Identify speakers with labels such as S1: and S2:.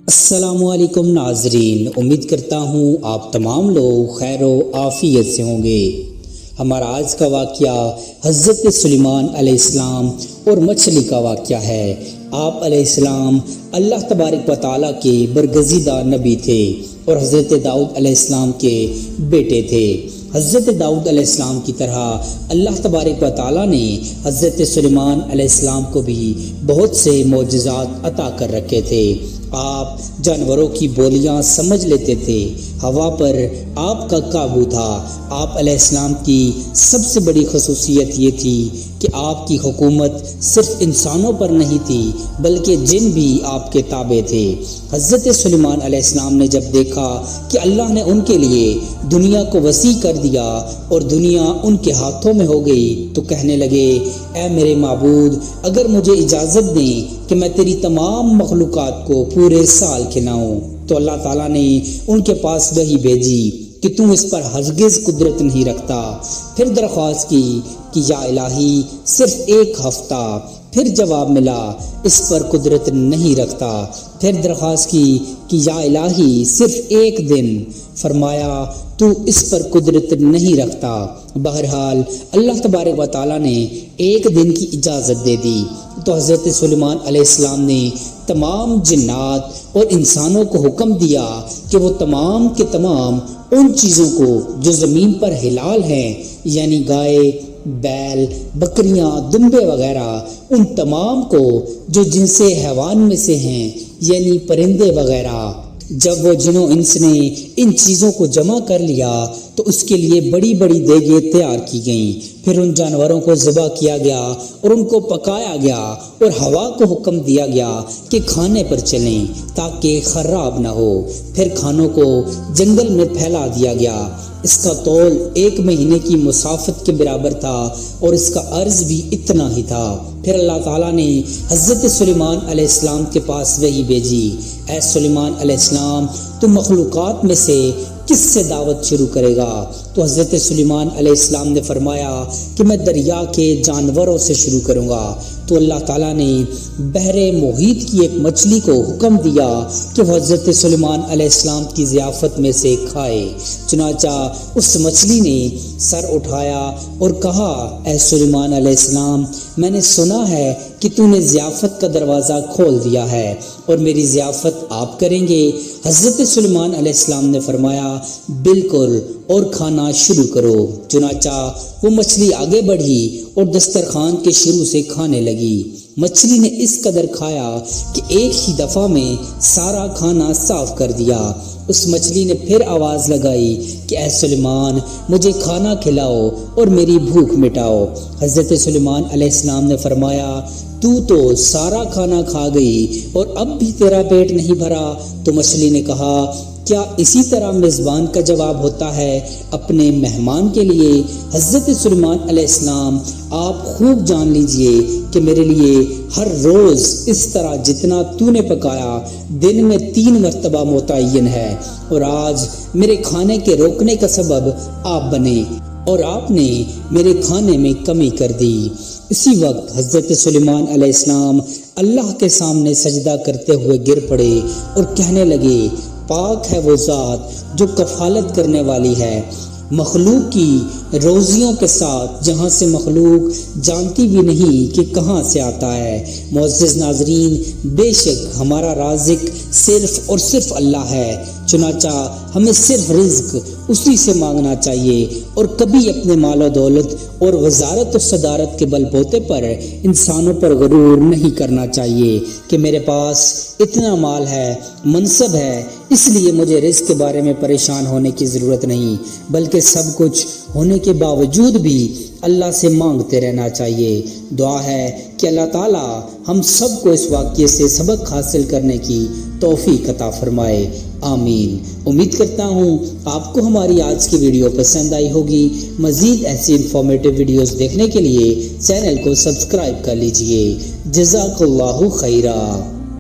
S1: السلام علیکم ناظرین، امید کرتا ہوں آپ تمام لوگ خیر و عافیت سے ہوں گے۔ ہمارا آج کا واقعہ حضرت سلیمان علیہ السلام اور مچھلی کا واقعہ ہے۔ آپ علیہ السلام اللہ تبارک و تعالیٰ کے برگزیدہ نبی تھے اور حضرت داؤد علیہ السلام کے بیٹے تھے۔ حضرت داؤد علیہ السلام کی طرح اللہ تبارک و تعالیٰ نے حضرت سلیمان علیہ السلام کو بھی بہت سے معجزات عطا کر رکھے تھے۔ آپ جانوروں کی بولیاں سمجھ لیتے تھے، ہوا پر آپ کا قابو تھا۔ آپ علیہ السلام کی سب سے بڑی خصوصیت یہ تھی کہ آپ کی حکومت صرف انسانوں پر نہیں تھی بلکہ جن بھی آپ کے تابع تھے۔ حضرت سلیمان علیہ السلام نے جب دیکھا کہ اللہ نے ان کے لیے دنیا کو وسیع کر دیا اور دنیا ان کے ہاتھوں میں ہو گئی تو کہنے لگے، اے میرے معبود، اگر مجھے اجازت دیں کہ میں تیری تمام مخلوقات کو پورے سال کھلاؤں۔ تو اللہ تعالیٰ نے ان کے پاس وحی بھیجی کہ تم اس پر ہرگز قدرت نہیں رکھتا۔ پھر درخواست کی کہ یا الہی صرف ایک ہفتہ۔ پھر جواب ملا، اس پر قدرت نہیں رکھتا۔ پھر درخواست کی کہ یا الہی صرف ایک دن۔ فرمایا تو اس پر قدرت نہیں رکھتا۔ بہرحال اللہ تبارک و تعالیٰ نے ایک دن کی اجازت دے دی تو حضرت سلیمان علیہ السلام نے تمام جنات اور انسانوں کو حکم دیا کہ وہ تمام کے تمام ان چیزوں کو جو زمین پر حلال ہیں، یعنی گائے، بیل، بکریاں، دمبے وغیرہ، ان تمام کو جو جنس حیوان میں سے ہیں، یعنی پرندے وغیرہ۔ جب وہ جنوں انس نے ان چیزوں کو جمع کر لیا تو اس کے لیے بڑی بڑی دیگیں تیار کی گئیں۔ پھر ان جانوروں کو ذبح کیا گیا اور ان کو پکایا گیا اور ہوا کو حکم دیا گیا کہ کھانے پر چلیں تاکہ خراب نہ ہو۔ پھر کھانوں کو جنگل میں پھیلا دیا گیا۔ اس کا طول 1 مہینے کی مسافت کے برابر تھا اور اس کا عرض بھی اتنا ہی تھا۔ پھر اللہ تعالیٰ نے حضرت سلیمان علیہ السلام کے پاس وحی بھیجی، اے سلیمان علیہ السلام، تم مخلوقات میں سے کس سے دعوت شروع کرے گا؟ تو حضرت سلیمان علیہ السلام نے فرمایا کہ میں دریا کے جانوروں سے شروع کروں گا۔ تو اللہ تعالیٰ نے بحر محیط کی ایک مچھلی کو حکم دیا کہ وہ حضرت سلیمان علیہ السلام کی ضیافت میں سے کھائے۔ چنانچہ اس مچھلی نے سر اٹھایا اور کہا، اے سلیمان علیہ السلام، میں نے سنا ہے کہ تو نے ضیافت کا دروازہ کھول دیا ہے اور میری ضیافت آپ کریں گے؟ حضرت سلیمان علیہ السلام نے فرمایا، بالکل، اور کھانا شروع کرو۔ چنانچہ وہ مچھلی آگے بڑھی اور دسترخوان کے شروع سے کھانے لگی۔ مچھلی نے اس قدر کھایا کہ ایک ہی دفعہ میں سارا کھانا صاف کر دیا۔ اس مچھلی نے پھر آواز لگائی کہ اے سلیمان، مجھے کھانا کھلاؤ اور میری بھوک مٹاؤ۔ حضرت سلیمان علیہ السلام نے فرمایا، تو سارا کھانا کھا گئی اور اب بھی تیرا پیٹ نہیں بھرا؟ تو مچھلی نے کہا، کیا اسی طرح میزبان کا جواب ہوتا ہے اپنے مہمان کے لیے؟ حضرت سلیمان علیہ السلام، آپ خوب جان لیجئے کہ میرے لیے ہر روز اس طرح جتنا تو نے پکایا دن میں 3 مرتبہ متعین ہے، اور آج میرے کھانے کے روکنے کا سبب آپ بنے اور آپ نے میرے کھانے میں کمی کر دی۔ اسی وقت حضرت سلیمان علیہ السلام اللہ کے سامنے سجدہ کرتے ہوئے گر پڑے اور کہنے لگے، پاک ہے وہ ذات جو کفالت کرنے والی ہے مخلوق کی روزیوں کے ساتھ، جہاں سے مخلوق جانتی بھی نہیں کہ کہاں سے آتا ہے۔ معزز ناظرین، بے شک ہمارا رازق صرف اور صرف اللہ ہے، چنانچہ ہمیں صرف رزق اسی سے مانگنا چاہیے اور کبھی اپنے مال و دولت اور وزارت و صدارت کے بل بوتے پر انسانوں پر غرور نہیں کرنا چاہیے کہ میرے پاس اتنا مال ہے، منصب ہے، اس لیے مجھے رزق کے بارے میں پریشان ہونے کی ضرورت نہیں، بلکہ سب کچھ ہونے کے باوجود بھی اللہ سے مانگتے رہنا چاہیے۔ دعا ہے کہ اللہ تعالیٰ ہم سب کو اس واقعے سے سبق حاصل کرنے کی توفیق عطا فرمائے، آمین۔ امید کرتا ہوں آپ کو ہماری آج کی ویڈیو پسند آئی ہوگی۔ مزید ایسی انفارمیٹیو ویڈیوز دیکھنے کے لیے چینل کو سبسکرائب کر لیجئے۔ جزاک اللہ خیرا۔